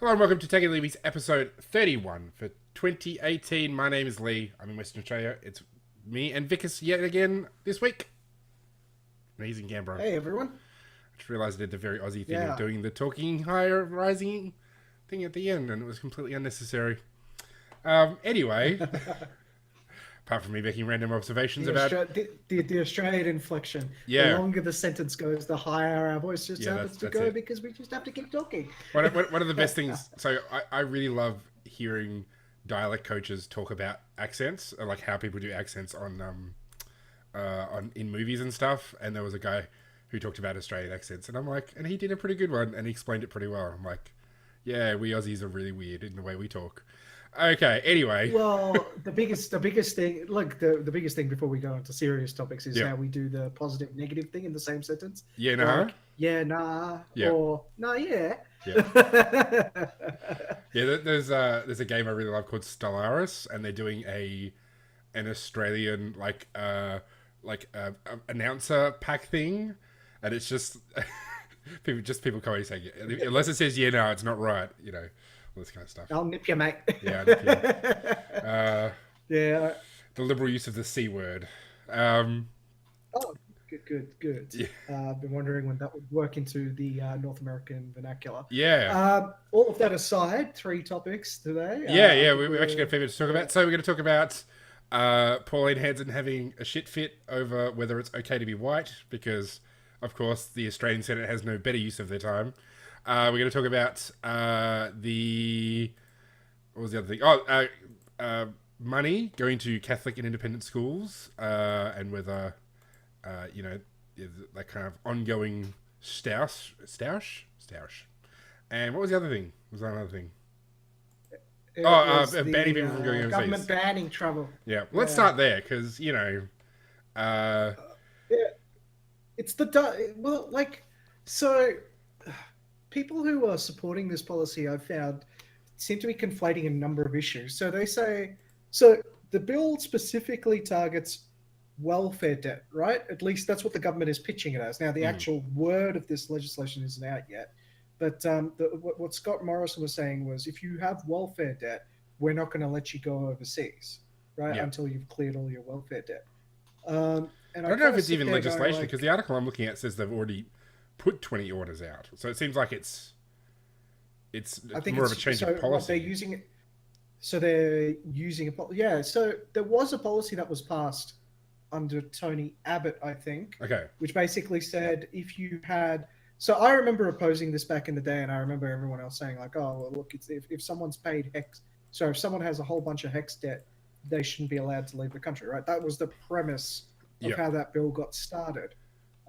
Hello and welcome to Taking Levy's episode 31 for 2018. My name is Lee. I'm in Western Australia. It's me and Vikas yet again this week. No, he's in Canberra. Hey everyone. I just realised I did the very Aussie thing of Yeah. doing the talking higher rising thing at the end, and it was completely unnecessary. Anyway, apart from me making random observations The, about... the Australian inflection. Yeah. The longer the sentence goes, the higher our voice just happens to that's go it. because we just have to keep talking. One of the best things... So I really love hearing dialect coaches talk about accents, or like how people do accents on in movies and stuff. And there was a guy who talked about Australian accents, and I'm like, and he did a pretty good one, and he explained it pretty well. I'm like, yeah, we Aussies are really weird in the way we talk. Okay, anyway. Well, the biggest thing, look, the biggest thing before we go into serious topics is how we do the positive negative thing in the same sentence. Yeah, nah. Like, yeah, nah, Yeah. or nah, yeah. Yeah. Yeah, there's a game I really love called Stellaris, and they're doing an Australian announcer pack thing, and it's just people coming saying it. Unless it says yeah, no, it's not right, all this kind of stuff. I'll nip you, mate. Yeah, yeah. Yeah. The liberal use of the C word. Oh, good. Yeah. I've been wondering when that would work into the North American vernacular. Yeah. All of that aside, 3 topics today. Yeah. We've actually got a fair bit to talk about. So we're going to talk about Pauline Hanson having a shit fit over whether it's okay to be white, because, of course, the Australian Senate has no better use of their time. We're going to talk about what was the other thing? Money going to Catholic and independent schools, and whether, that kind of ongoing stoush. And what was the other thing? Was there another thing? Banning people from going overseas. Government banning travel. Yeah, let's start there, because, It's people who are supporting this policy, I've found, seem to be conflating a number of issues. So they say, the bill specifically targets welfare debt, right? At least that's what the government is pitching it as. Now, the actual word of this legislation isn't out yet. But what Scott Morrison was saying was, if you have welfare debt, we're not going to let you go overseas, right? Yeah. Until you've cleared all your welfare debt. And I don't know if it's even legislation, because the article I'm looking at says they've already put 20 orders out. So it seems like it's more of a change of policy. They're using it. So they're using So there was a policy that was passed under Tony Abbott, I think. Okay. Which basically said if you had. So I remember opposing this back in the day, and I remember everyone else saying like, "Oh, well, look, it's if someone's paid hex, so if someone has a whole bunch of hex debt, they shouldn't be allowed to leave the country." Right? That was the premise of how that bill got started.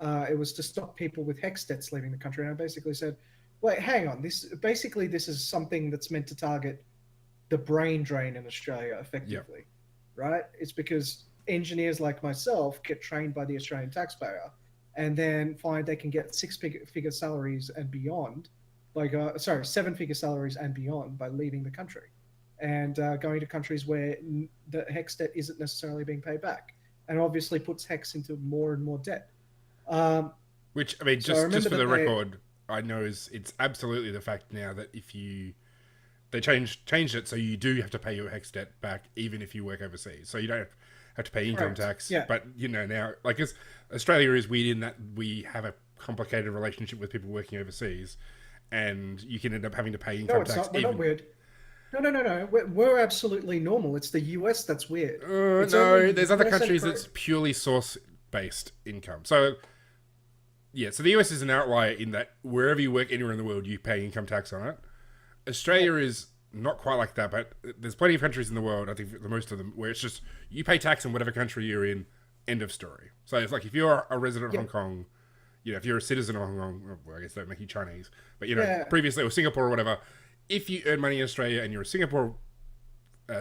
It was to stop people with hex debts leaving the country, and I basically said, "Wait, hang on. This is something that's meant to target the brain drain in Australia effectively, right? It's because engineers like myself get trained by the Australian taxpayer." And then find they can get 6-figure salaries and beyond, 7-figure salaries and beyond by leaving the country, and going to countries where the hex debt isn't necessarily being paid back, and obviously puts hex into more and more debt. Which, I mean, just for the record, I know it's absolutely the fact now that if they changed it so you do have to pay your hex debt back even if you work overseas, so you don't have to pay income tax. Yeah. But now, like, Australia is weird in that we have a complicated relationship with people working overseas, and you can end up having to pay income tax. No, it's not. We're not weird. No. We're absolutely normal. It's the US that's weird. No, there's other countries that's purely source-based income. So, yeah, so the US is an outlier in that wherever you work anywhere in the world, you pay income tax on it. Australia is not quite like that, but there's plenty of countries in the world, I think the most of them, where it's just you pay tax in whatever country you're in, end of story. So it's like if you're a resident of Hong Kong, if you're a citizen of Hong Kong, well, I guess that would make you Chinese, but previously, or Singapore or whatever, if you earn money in Australia and you're a Singapore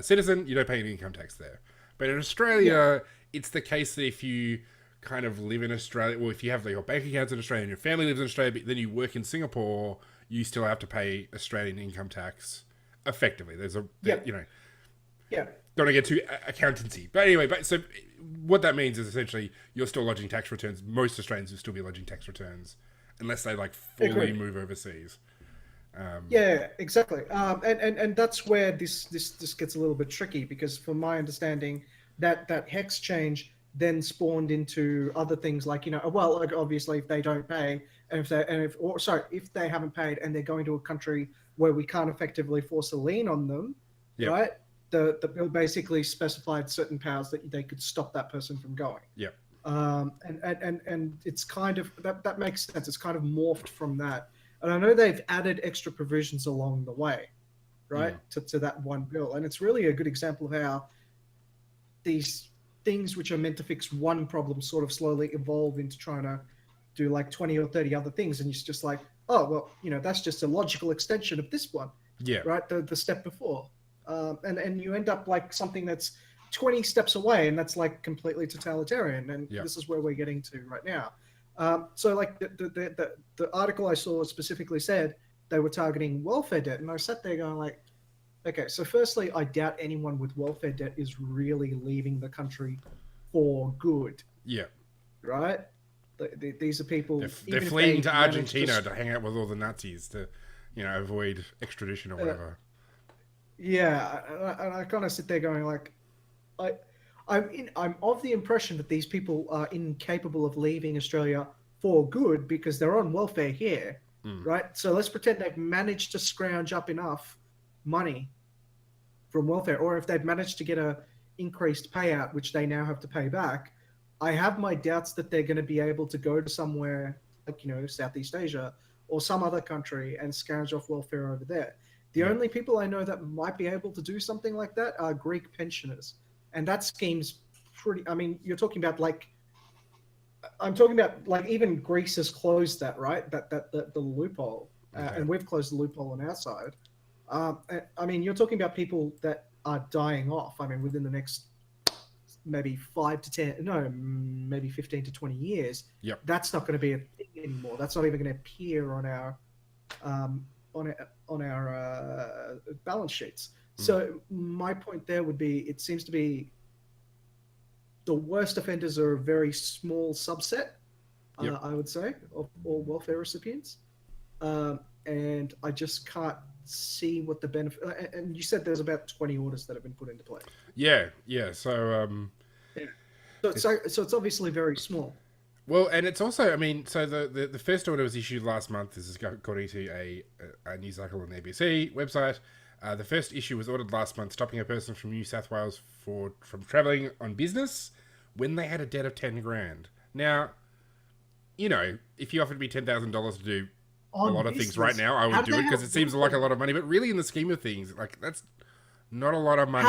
citizen, you don't pay any income tax there. But in Australia, it's the case that if you kind of live in Australia, or if you have your bank accounts in Australia and your family lives in Australia, but then you work in Singapore, you still have to pay Australian income tax. Effectively, there's don't want to get too accountancy, but anyway, so what that means is essentially you're still lodging tax returns. Most Australians will still be lodging tax returns unless they fully move overseas. Yeah, exactly. And that's where this gets a little bit tricky because, from my understanding, that hex change then spawned into other things like well, like obviously if they don't pay if they haven't paid and they're going to a country where we can't effectively force a lien on them, Yep. right? The bill basically specified certain powers that they could stop that person from going. Yep. And it's kind of that makes sense. It's kind of morphed from that. And I know they've added extra provisions along the way, right, to that one bill. And it's really a good example of how these things which are meant to fix one problem sort of slowly evolve into trying to do like 20 or 30 other things. And it's just like, oh, well, that's just a logical extension of this one, Yeah. right, the step before. And you end up like something that's 20 steps away, and that's like completely totalitarian. And this is where we're getting to right now. So like the article I saw specifically said they were targeting welfare debt, and I sat there going like, okay, so firstly, I doubt anyone with welfare debt is really leaving the country for good. Yeah. Right? These are people. They're fleeing to Argentina to hang out with all the Nazis to, avoid extradition or whatever. Yeah, and I kind of sit there going like, I'm of the impression that these people are incapable of leaving Australia for good because they're on welfare here, right? So let's pretend they've managed to scrounge up enough money from welfare, or if they've managed to get a increased payout, which they now have to pay back. I have my doubts that they're going to be able to go to somewhere like Southeast Asia or some other country and scrounge off welfare over there. The only people I know that might be able to do something like that are Greek pensioners. And that scheme's pretty. I mean, you're talking about I'm talking about like even Greece has closed that, right? The loophole, and we've closed the loophole on our side. I mean, you're talking about people that are dying off. I mean, within the next maybe 15 to 20 years. Yep. That's not going to be a thing anymore. That's not even going to appear on our balance sheets. So my point there would be, it seems to be the worst offenders are a very small subset, I would say, of all welfare recipients. And I just can't see what the benefit. And you said there's about 20 orders that have been put into play. Yeah. So, so it's obviously very small. Well, and it's also, I mean, so the first order was issued last month. This is according to a news article on the ABC website. The first issue was ordered last month, stopping a person from New South Wales from travelling on business when they had a debt of $10,000. Now, if you offered me $10,000 to do a lot of things right now, I would do it because it seems like a lot of money. But really, in the scheme of things, like that's not a lot of money.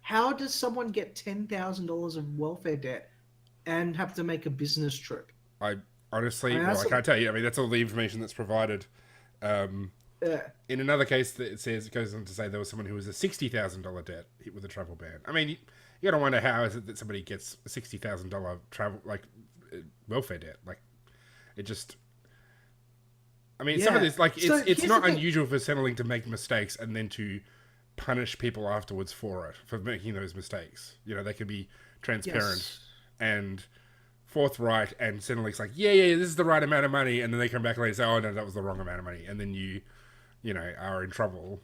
How does someone get $10,000 of welfare debt and have to make a business trip? I can't tell you. I mean, that's all the information that's provided. In another case, it goes on to say there was someone who was a $60,000 debt hit with a travel ban. I mean, you got to wonder how is it that somebody gets a $60,000 travel welfare debt? Like, it just. I mean, some of this, like, it's not unusual for Centrelink to make mistakes and then to punish people afterwards for making those mistakes. They can be transparent and forthright, and Centrelink's like, yeah, this is the right amount of money, and then they come back later and say, oh no, that was the wrong amount of money, and then you are in trouble.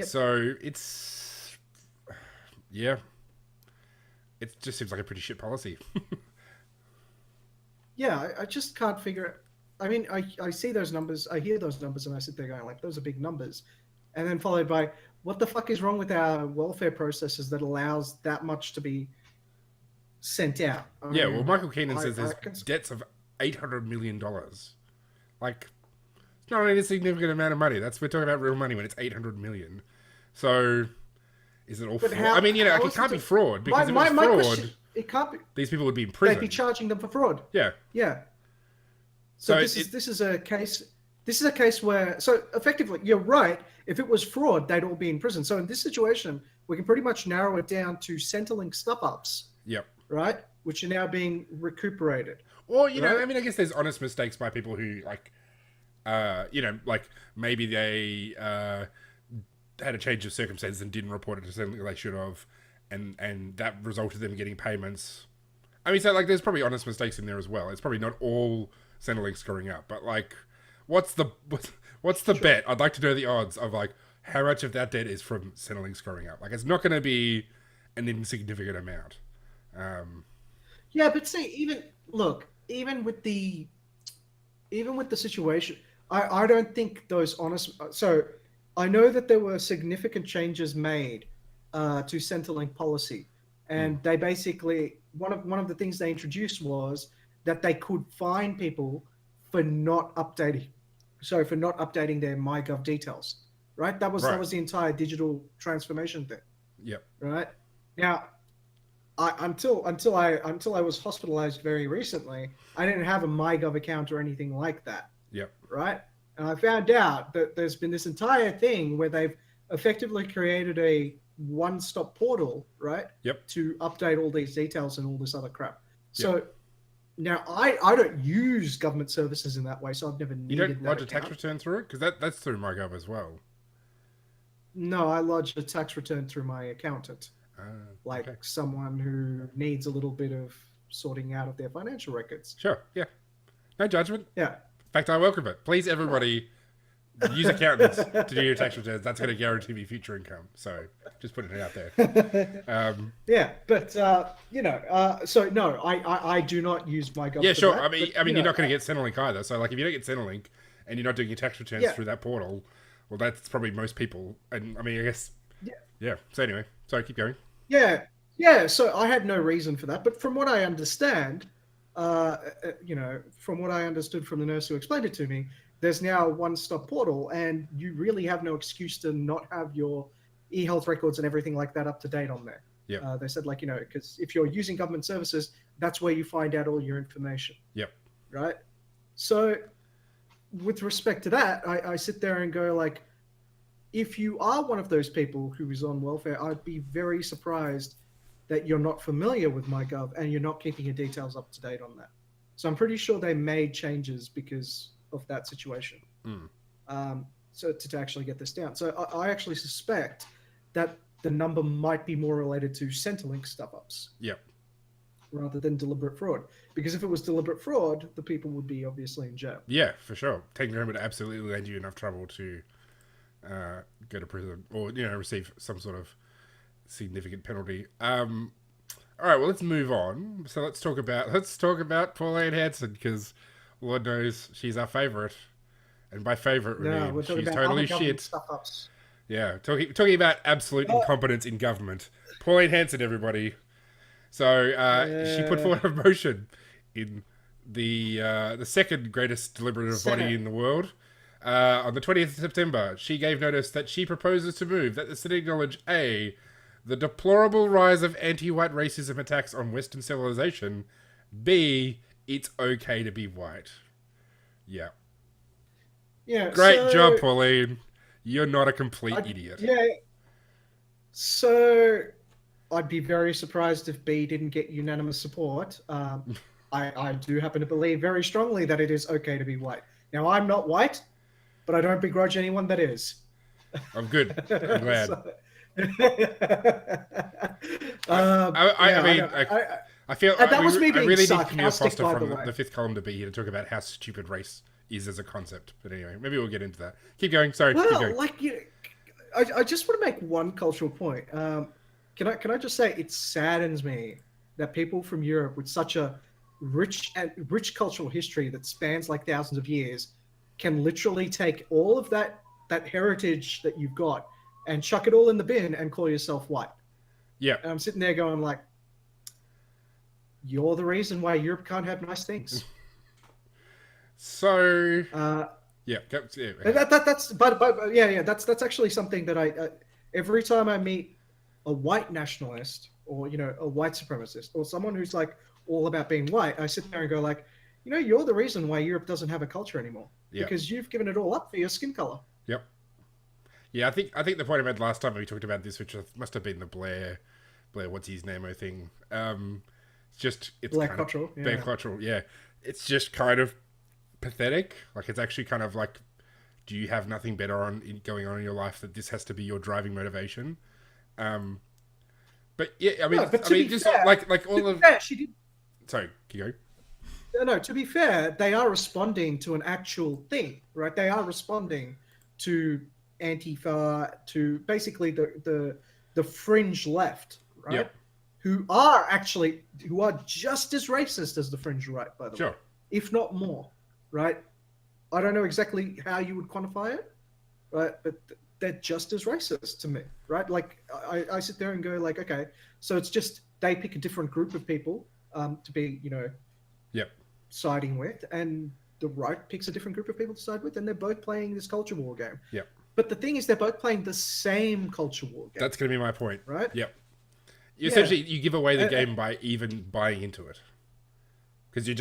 So it's it just seems like a pretty shit policy. I just can't figure it. I mean, I see those numbers, I hear those numbers, and I sit there going like, those are big numbers, and then followed by, what the fuck is wrong with our welfare processes that allows that much to be sent out? Well, Michael Keenan says there's debts of $800 million. Like, it's not an insignificant amount of money. We're talking about real money when it's $800 million. So, is it all fraud? I mean, it can't be fraud, because if it was fraud, question, it can't be. These people would be in prison. They'd be charging them for fraud. Yeah. So this is a case. This is a case where, so effectively, you're right. If it was fraud, they'd all be in prison. So in this situation, we can pretty much narrow it down to Centrelink stuff-ups. Yep. Right, which are now being recuperated. Or I mean, I guess there's honest mistakes by people who maybe they had a change of circumstances and didn't report it to Centrelink they should have, and that resulted in them getting payments. I mean, so there's probably honest mistakes in there as well. It's probably not all Centrelink screwing up, but what's the bet? I'd like to know the odds of like how much of that debt is from Centrelink's growing up. Like, it's not going to be an insignificant amount. Yeah, but see, even with the situation, I don't think those honest. So I know that there were significant changes made to Centrelink policy, and they basically one of the things they introduced was that they could fine people for not updating, for not updating their MyGov details. Right, that was the entire digital transformation thing. Yep. Right now, until I was hospitalized very recently, I didn't have a MyGov account or anything like that. Yep. Right, and I found out that there's been this entire thing where they've effectively created a one-stop portal, right? Yep. To update all these details and all this other crap. So now I don't use government services in that way, so I've never needed. You don't lodge a tax return through it, because that's through MyGov as well. No, I lodged a tax return through my accountant. Someone who needs a little bit of sorting out of their financial records. Sure, yeah. No judgment. Yeah. In fact, I welcome it. Please, everybody, use accountants to do your tax returns. That's going to guarantee me future income. So, just putting it out there. Yeah, but, so no, I do not use MyGov. Yeah, sure. That, I mean, you're not going to get Centrelink either. So, like, if you don't get Centrelink and you're not doing your tax returns through that portal, well, that's probably most people. And, I mean, I guess... Yeah. So, anyway. Sorry, keep going. Yeah, so I had no reason for that. But from what I understand, from what I understood from the nurse who explained it to me, there's now a one-stop portal, and you really have no excuse to not have your e-health records and everything like that up to date on there. Yeah. They said, because if you're using government services, that's where you find out all your information. Yep. Right? So with respect to that, I sit there and go, like, if you are one of those people who is on welfare, I'd be very surprised that you're not familiar with MyGov and you're not keeping your details up to date on that. So I'm pretty sure they made changes because of that situation. So to actually get this down. So I actually suspect that the number might be more related to Centrelink stuff-ups. Yep. Rather than deliberate fraud. Because if it was deliberate fraud, the people would be obviously in jail. Yeah, for sure. Taking home would absolutely land you enough trouble to go to prison or, receive some sort of significant penalty. All right, well, let's move on. So let's talk about Pauline Hanson, because Lord knows she's our favourite. And by favourite, she's totally shit. Yeah, talking about absolute incompetence in government. Pauline Hanson, everybody. So she put forward a motion in the second greatest deliberative body in the world. On the 20th of September, she gave notice that she proposes to move that the Senate acknowledge A, the deplorable rise of anti-white racism attacks on Western civilization, B, it's okay to be white. Yeah. Yeah. Great job, Pauline. You're not a complete idiot. Yeah. So I'd be very surprised if B didn't get unanimous support. I do happen to believe very strongly that it is okay to be white. Now, I'm not white, but I don't begrudge anyone that is. I'm good. I'm glad. I feel that was me being really sarcastic, need Camille Foster by the from way. the Fifth Column to be here to talk about how stupid race is as a concept. But anyway, maybe we'll get into that. Keep going. Sorry. Keep going. I just want to make one cultural point. Can I just say it saddens me that people from Europe with such a rich cultural history that spans like thousands of years can literally take all of that heritage that you've got and chuck it all in the bin and call yourself white. Yeah. And I'm sitting there going like, you're the reason why Europe can't have nice things. So that's actually something that I every time I meet a white nationalist or a white supremacist or someone who's like all about being white, I sit there and go like, you're the reason why Europe doesn't have a culture anymore because you've given it all up for your skin color. Yep. Yeah, I think the point I made last time we talked about this, which must have been the Blair, what's his name? I think. It's Blair Cottrell. Blair Cottrell. Yeah, it's just kind of pathetic. Like, it's actually kind of like, do you have nothing better going on in your life that this has to be your driving motivation? But yeah, I mean, she did. Sorry, keep going. no, to be fair, they are responding to an actual thing, right? They are responding to Antifa, to basically the fringe left, right? Yep. Who are just as racist as the fringe right, by the way, Sure. if not more, right? I don't know exactly how you would quantify it, right? But they're just as racist to me, right? Like I sit there and go like, okay, so it's just they pick a different group of people to be, Yep. siding with, and the right picks a different group of people to side with, and they're both playing this culture war game. Yep. But the thing is, they're both playing the same culture war game. That's going to be my point. Right? Yep. Yeah. Essentially, you give away the game by even buying into it. Because you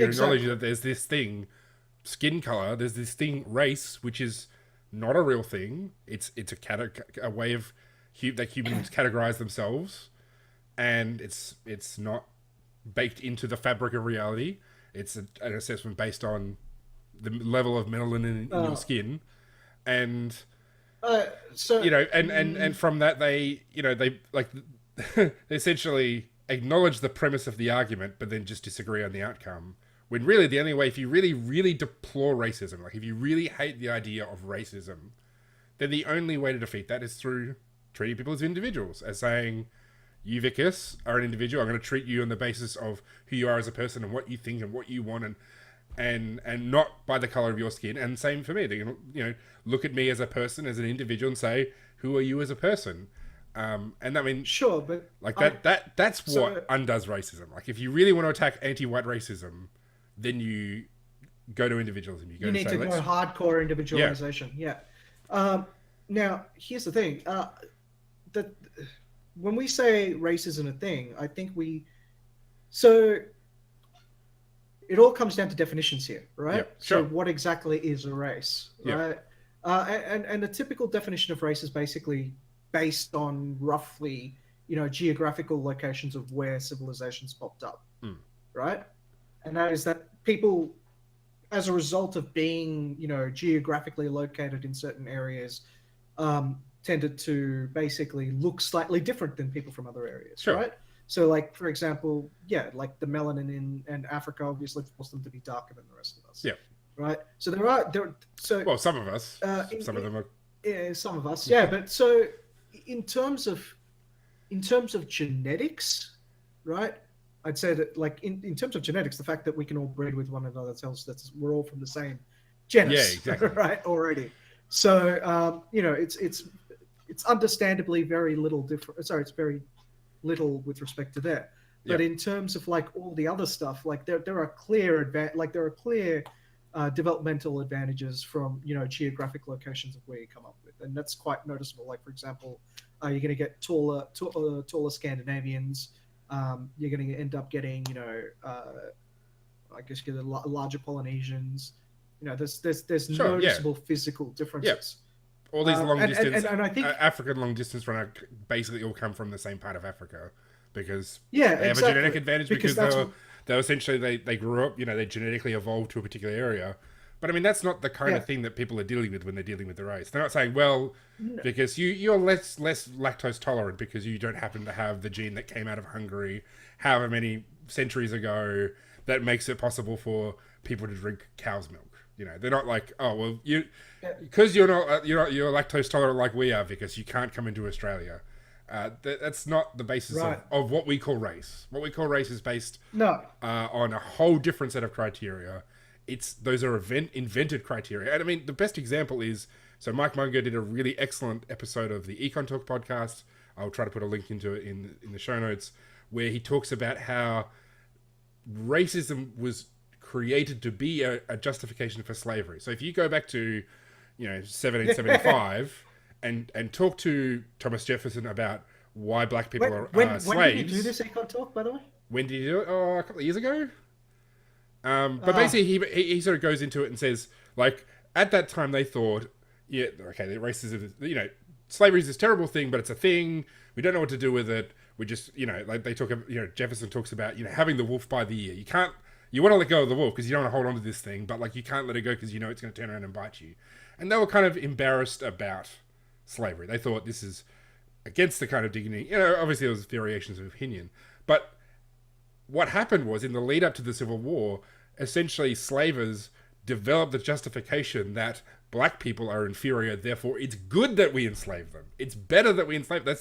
acknowledge that there's this thing, skin color, there's this thing, race, which is not a real thing. It's a way of that humans categorize themselves, and it's not baked into the fabric of reality. It's an assessment based on the level of melanin in your skin, and and from that they like they essentially acknowledge the premise of the argument, but then just disagree on the outcome. When really the only way, if you really, really deplore racism, like if you really hate the idea of racism, then the only way to defeat that is through treating people as individuals, as saying, you, Vikas, are an individual. I'm going to treat you on the basis of who you are as a person and what you think and what you want, and not by the color of your skin. And same for me. They're going to, look at me as a person, as an individual, and say, who are you as a person? And I mean, sure, but like that's what undoes racism. Like if you really want to attack anti-white racism, then you go to individualism. You need to go hardcore individualization. Yeah. Now, here's the thing. That when we say race isn't a thing, I think it all comes down to definitions here, right? Yeah, sure. So what exactly is a race, right? And a typical definition of race is basically based on roughly, geographical locations of where civilizations popped up, right? And that is that people, as a result of being, geographically located in certain areas, tended to basically look slightly different than people from other areas, sure. Right? So, like, for example, like the melanin in Africa obviously forced them to be darker than the rest of us. Yeah. Right? So well, some of us. Some of them are. Yeah, some of us. Yeah, but so in terms of genetics, right? I'd say that, like, in terms of genetics, the fact that we can all breed with one another tells that we're all from the same genus. Yeah, exactly. Right, already. So, it's understandably very little different. Sorry, it's very little with respect to that. But in terms of, like, all the other stuff, like there are clear developmental advantages from geographic locations of where you come up with, and that's quite noticeable. Like, for example, you're going to get taller Scandinavians. You're going to end up getting, I guess, get larger Polynesians. There's sure, noticeable physical differences. Yeah. All these long distance, and I think African long distance runner basically all come from the same part of Africa because they have a genetic advantage because they essentially they grew up, they genetically evolved to a particular area. But I mean, that's not the kind of thing that people are dealing with when they're dealing with the race. They're not saying, well, because you're less lactose tolerant because you don't happen to have the gene that came out of Hungary however many centuries ago that makes it possible for people to drink cow's milk. They're not like, oh, well, because you're lactose tolerant like we are, because you can't come into Australia. That's not the basis of what we call race. What we call race is based on a whole different set of criteria. Those are invented criteria. And I mean, the best example is, so Mike Munger did a really excellent episode of the Econ Talk podcast. I'll try to put a link into it in the show notes, where he talks about how racism was created to be a justification for slavery. So if you go back to 1775 and talk to Thomas Jefferson about why black people are slaves. When did you do this Econ Talk, by the way? When did you do it? Oh, a couple of years ago. But basically he sort of goes into it and says, like, at that time they thought, the racism, slavery is this terrible thing, but it's a thing. We don't know what to do with it. We just, like they talk about, Jefferson talks about, having the wolf by the ear. You want to let go of the wolf because you don't want to hold on to this thing, but, like, you can't let it go because it's going to turn around and bite you. And they were kind of embarrassed about slavery. They thought this is against the kind of dignity. Obviously there was variations of opinion. But what happened was, in the lead up to the Civil War, essentially slavers developed the justification that black people are inferior, therefore it's good that we enslave them. It's better that we enslave them.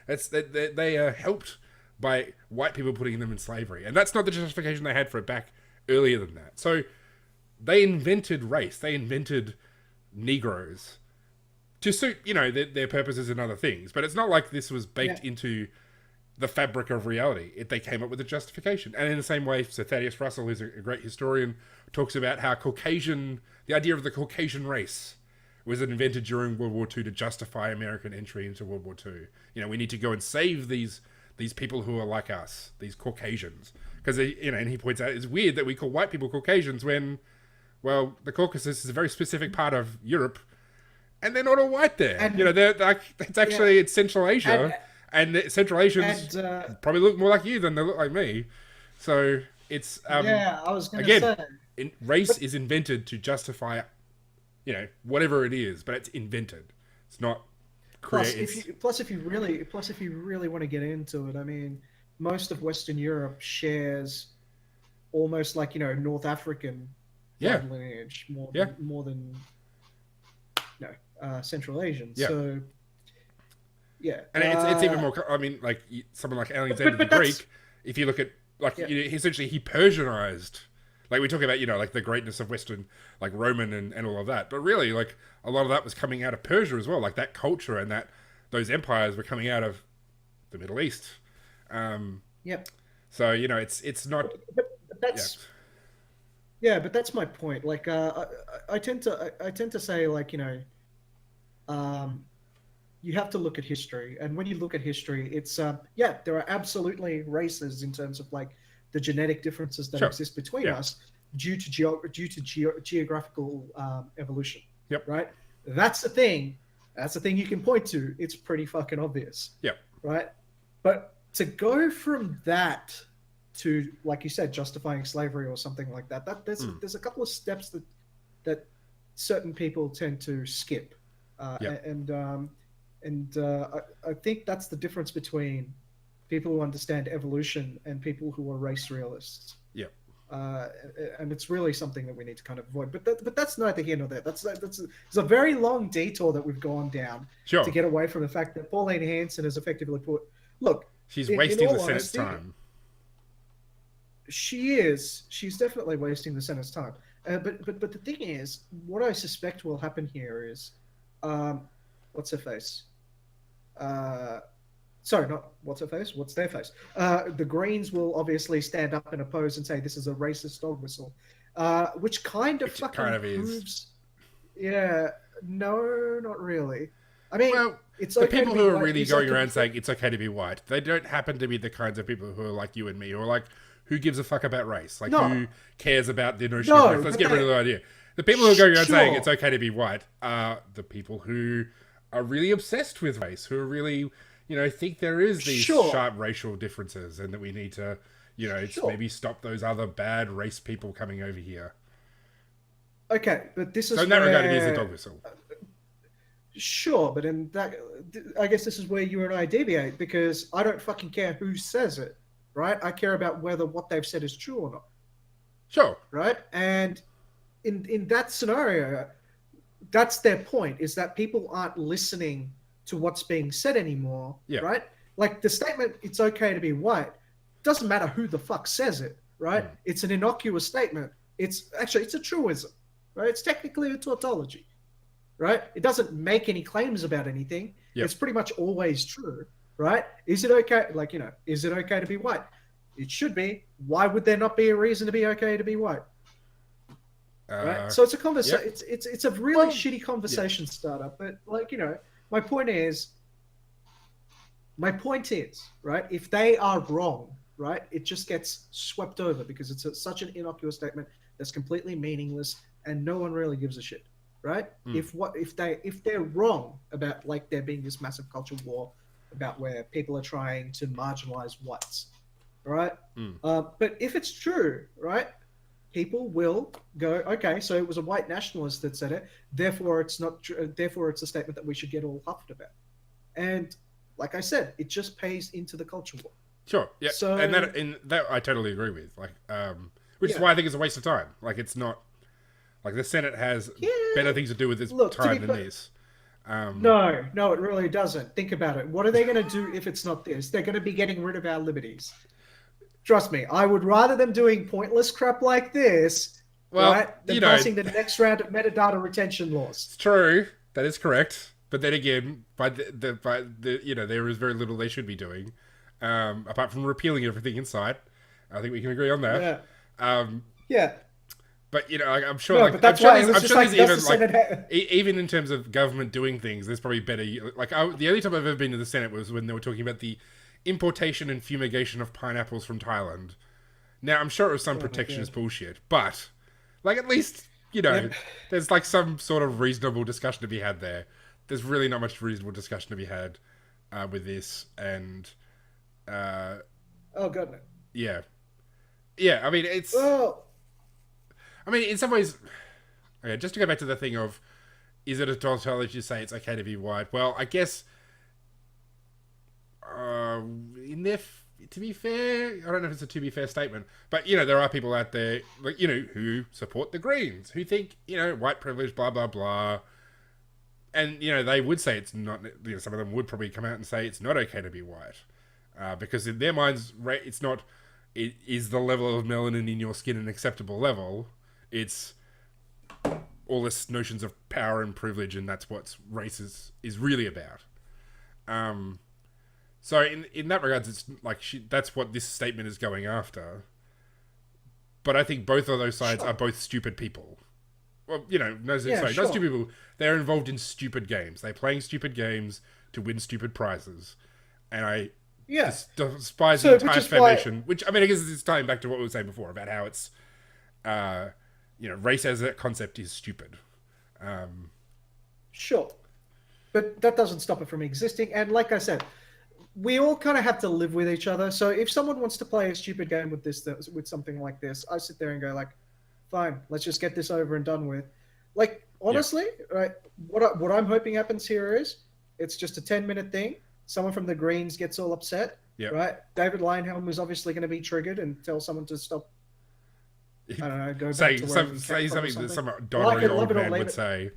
They are helped by white people putting them in slavery. And that's not the justification they had for it back earlier than that. So they invented race. They invented Negroes to suit, their purposes and other things. But it's not like this was baked into the fabric of reality. They came up with a justification. And in the same way, so Thaddeus Russell, who's a great historian, talks about how the idea of the Caucasian race was invented during World War II to justify American entry into World War II. We need to go and save these people who are like us, these Caucasians. Because, and he points out, it's weird that we call white people Caucasians when, well, the Caucasus is a very specific part of Europe, and they're not all white there. And, they're like, it's actually, it's Central Asia. And Central Asians probably look more like you than they look like me. So it's... I was going to say... race is invented to justify, whatever it is, but it's invented. It's not created. Plus, if you really want to get into it, I mean, most of Western Europe shares almost like, North African lineage more than Central Asian. Yeah. So... Yeah, and it's even more. I mean, like someone like Alexander the Greek. If you look at essentially he Persianized. Like we talk about, like the greatness of Western, like Roman and all of that. But really, like a lot of that was coming out of Persia as well. Like that culture and those empires were coming out of the Middle East. So it's not. But that's. Yeah, but that's my point. Like I tend to say like you have to look at history, and when you look at history, it's there are absolutely races in terms of like the genetic differences that exist between us due to geographical evolution. Yep. Right. That's the thing. That's the thing you can point to. It's pretty fucking obvious. Yep. Right. But to go from that to, like you said, justifying slavery or something like that, there's a couple of steps that certain people tend to skip, And I think that's the difference between people who understand evolution and people who are race realists. Yeah. And it's really something that we need to kind of avoid. But that's neither here nor there. It's a very long detour that we've gone down to get away from the fact that Pauline Hanson has effectively put, look, she's wasting the Senate's time. She is. She's definitely wasting the Senate's time. But the thing is, what I suspect will happen here is, what's her face? Sorry, not what's her face. What's their face? The Greens will obviously stand up and oppose and say this is a racist dog whistle, which kind of proves. Yeah, no, not really. I mean, it's the people who are really going around saying it's okay to be white. They don't happen to be the kinds of people who are like you and me, or like who gives a fuck about race, like who cares about the notion of race. Let's get rid of the idea. The people who are going around saying it's okay to be white are the people who are really obsessed with race, who are really, think there is these sharp racial differences and that we need to, maybe stop those other bad race people coming over here. Okay, but this is so in that regard, it is a dog whistle. Sure, but in that, I guess this is where you and I deviate, because I don't fucking care who says it, right? I care about whether what they've said is true or not. Sure. Right? And in that scenario, that's their point, is that people aren't listening to what's being said anymore, right? Like the statement, it's okay to be white, doesn't matter who the fuck says it, right? It's an innocuous statement. It's a truism, right? It's technically a tautology, right? It doesn't make any claims about anything. It's pretty much always true, right? Is it okay? Like, is it okay to be white? It should be. Why would there not be a reason to be okay to be white? Right? So it's a conversation. It's a really shitty conversation starter. But like, my point is, right? If they are wrong, right, it just gets swept over because it's such an innocuous statement that's completely meaningless and no one really gives a shit, right? If they're wrong about like there being this massive culture war about where people are trying to marginalize whites, right? But if it's true, right? People will go, okay, so it was a white nationalist that said it, therefore it's not true, therefore it's a statement that we should get all huffed about. And like I said, it just pays into the culture war. Sure, yeah. So, and that I totally agree with. Like, which is why I think it's a waste of time. Like, it's not like the Senate has better things to do with its time than this. No, it really doesn't. Think about it. What are they going to do if it's not this? They're going to be getting rid of our liberties. Trust me, I would rather them doing pointless crap like this, than passing the next round of metadata retention laws. It's true. That is correct. But then again, by the there is very little they should be doing, apart from repealing everything inside. I think we can agree on that. Yeah. But I'm sure. But that's why I'm sure there's even in terms of government doing things, there's probably better. The only time I've ever been to the Senate was when they were talking about the importation and fumigation of pineapples from Thailand. Now I'm sure it was some protectionist bullshit, but at least there's some sort of reasonable discussion to be had there. There's really not much reasonable discussion to be had with this, and oh god, yeah. I mean, it's. I mean, in some ways, okay, just to go back to the thing of, is it a tautology to say it's okay to be white? Well, I guess, to be fair, I don't know if it's a to be fair statement, but, there are people out there, who support the Greens, who think, white privilege, blah, blah, blah. And, they would say it's not, some of them would probably come out and say it's not okay to be white. Because in their minds, it's not, is the level of melanin in your skin an acceptable level? It's all this notions of power and privilege, and that's what race is really about. So in that regards, it's that's what this statement is going after. But I think both of those sides are both stupid people. Well, not stupid people. They're involved in stupid games. They're playing stupid games to win stupid prizes, and I despise the entire foundation. Which, I mean, I guess it's tying back to what we were saying before about how it's, race as a concept is stupid. Sure. But that doesn't stop it from existing. And like I said, we all kind of have to live with each other. So if someone wants to play a stupid game with something like this, I sit there and go fine, let's just get this over and done with. Honestly, right? What I'm hoping happens here is it's just a 10-minute thing. Someone from the Greens gets all upset, right? David Leyonhjelm is obviously going to be triggered and tell someone to stop. I don't know. Go back to say something that some doddering old man would say.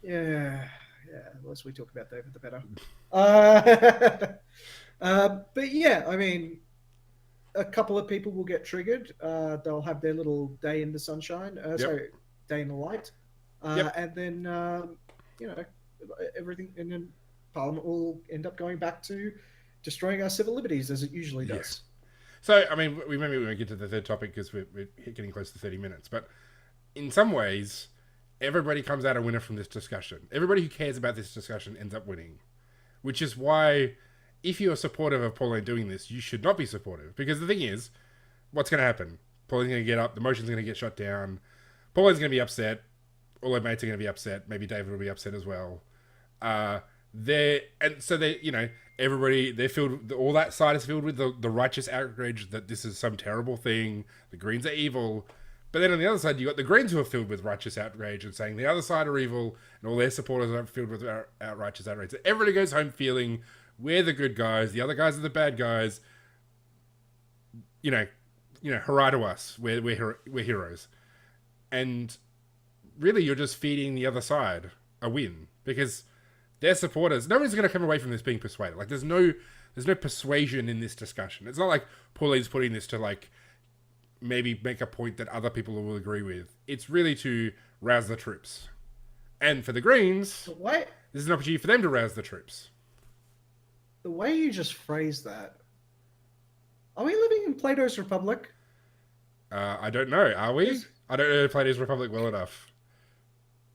Yeah. The less we talk about David, the better. But yeah, I mean, a couple of people will get triggered. They'll have their little day in the sunshine. Sorry, day in the light. And then everything, and then Parliament will end up going back to destroying our civil liberties as it usually does. Yes. So, I mean, we won't get to the third topic because we're getting close to 30 minutes. But in some ways, everybody comes out a winner from this discussion. Everybody who cares about this discussion ends up winning. Which is why, if you're supportive of Pauline doing this, you should not be supportive. Because the thing is, what's going to happen? Pauline's going to get up, the motion's going to get shut down, Pauline's going to be upset, all her mates are going to be upset, maybe David will be upset as well. Everybody, they're filled, all that side is filled with the righteous outrage that this is some terrible thing, the Greens are evil. But then on the other side, you got the Greens who are filled with righteous outrage and saying the other side are evil, and all their supporters are filled with righteous outrage. So everybody goes home feeling we're the good guys, the other guys are the bad guys. Hurrah to us, we're heroes. And really, you're just feeding the other side a win because their supporters, nobody's going to come away from this being persuaded. There's no persuasion in this discussion. It's not like Pauline's putting this to maybe make a point that other people will agree with. It's really to rouse the troops. And for the Greens, this is an opportunity for them to rouse the troops. The way you just phrased that, are we living in Plato's Republic? I don't know. Are we? I don't know Plato's Republic well enough.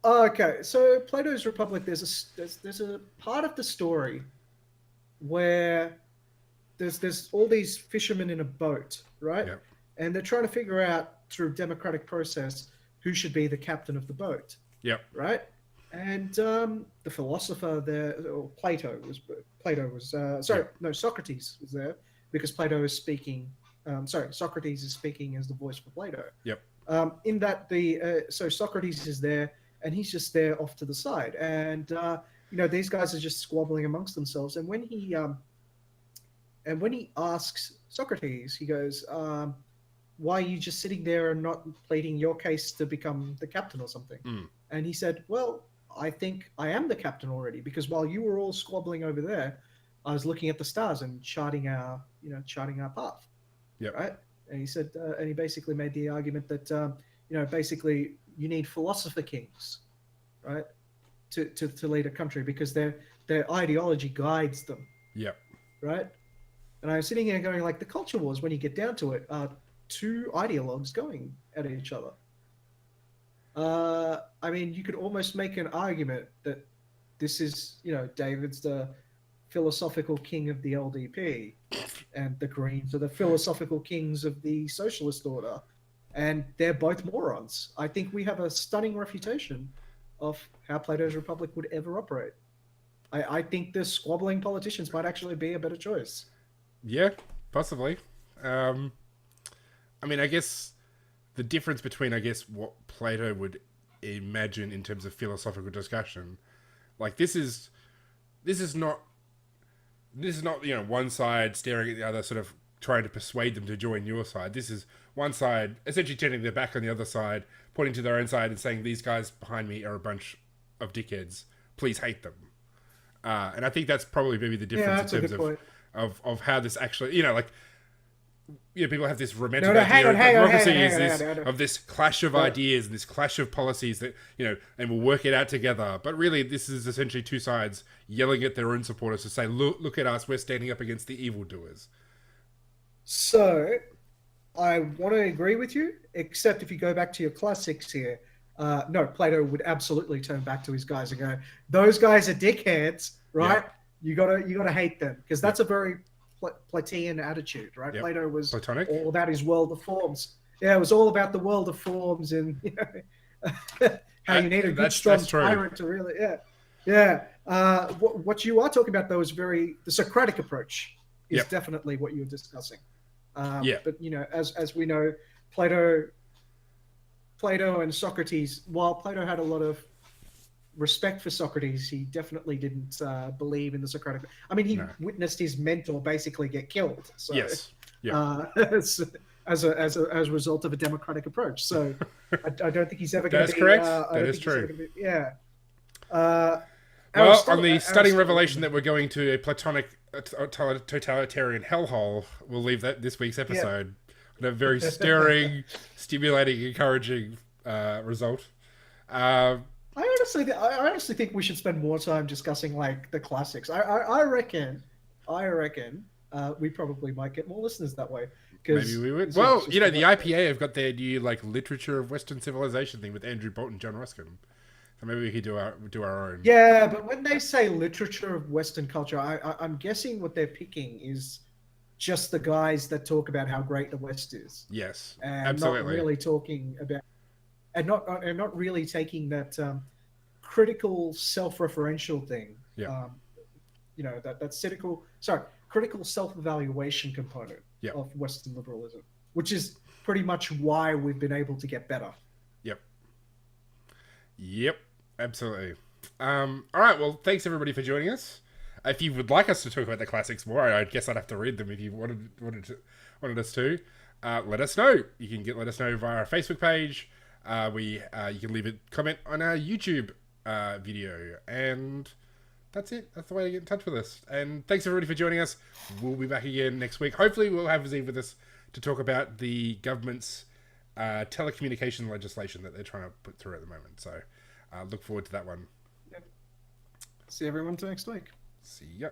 Okay, so Plato's Republic, there's a part of the story where there's all these fishermen in a boat, right? Yeah. And they're trying to figure out through democratic process who should be the captain of the boat. Yep. Right? And the philosopher there, Socrates was there because Plato is speaking. Socrates is speaking as the voice for Plato. Yep. In that so Socrates is there and he's just there off to the side, and these guys are just squabbling amongst themselves. And when he asks Socrates, he goes, why are you just sitting there and not pleading your case to become the captain or something? And he said, well, I think I am the captain already, because while you were all squabbling over there, I was looking at the stars and charting our path. Yep. Right. And he said, and he basically made the argument that, basically you need philosopher kings, right, to lead a country, because their ideology guides them. Yep. Right. And I was sitting here going, like, the culture wars, when you get down to it, are two ideologues going at each other. I mean, you could almost make an argument that this is, David's the philosophical king of the LDP, and the Greens are the philosophical kings of the socialist order, and they're both morons. I think we have a stunning refutation of how Plato's Republic would ever operate. I think the squabbling politicians might actually be a better choice. Yeah, possibly. I mean, I guess the difference between, what Plato would imagine in terms of philosophical discussion, like this is not one side staring at the other, sort of trying to persuade them to join your side. This is one side essentially turning their back on the other side, pointing to their own side and saying, these guys behind me are a bunch of dickheads. Please hate them. And I think that's probably maybe the difference in terms of how this actually, people have this romantic idea of democracy of this clash of ideas and this clash of policies that, and we'll work it out together. But really, this is essentially two sides yelling at their own supporters to say, look at us, we're standing up against the evildoers. So, I want to agree with you, except if you go back to your classics here, no, Plato would absolutely turn back to his guys and go, those guys are dickheads, right? Yeah. You gotta hate them, because that's a very Platonian attitude, right? Yep. Plato was Platonic. All about his world of forms. Yeah, it was all about the world of forms, and how you need a good, strong tyrant to really, What you are talking about, though, is the Socratic approach is definitely what you're discussing. But as we know, Plato and Socrates, while Plato had a lot of respect for Socrates, he definitely didn't believe in the Socratic. I mean, he witnessed his mentor basically get killed. So, yes. Yeah. As a result of a democratic approach. So I don't think he's ever going to be. That's correct. That is true. Well, on the stunning revelation that we're going to a Platonic totalitarian hellhole, we'll leave that this week's episode. Yeah. A very stirring, stimulating, encouraging result. I honestly think we should spend more time discussing like the classics. I reckon we probably might get more listeners that way. Maybe we would. Well, the IPA have got their new literature of Western civilization thing with Andrew Bolton, John Ruskin. So maybe we could do our own. Yeah, but when they say literature of Western culture, I'm guessing what they're picking is just the guys that talk about how great the West is. Yes, and absolutely. Not really talking about, and not really taking that critical self-referential thing. Yeah. That critical self-evaluation component of Western liberalism, which is pretty much why we've been able to get better. Yep, absolutely. All right, well, thanks everybody for joining us. If you would like us to talk about the classics more, I guess I'd have to read them if you wanted us to. Let us know. You can let us know via our Facebook page. You can leave a comment on our YouTube video, and that's it. That's the way to get in touch with us. And thanks everybody for joining us. We'll be back again next week. Hopefully we'll have Aziz with us to talk about the government's telecommunication legislation that they're trying to put through at the moment. So look forward to that one. Yep. See everyone next week. See ya.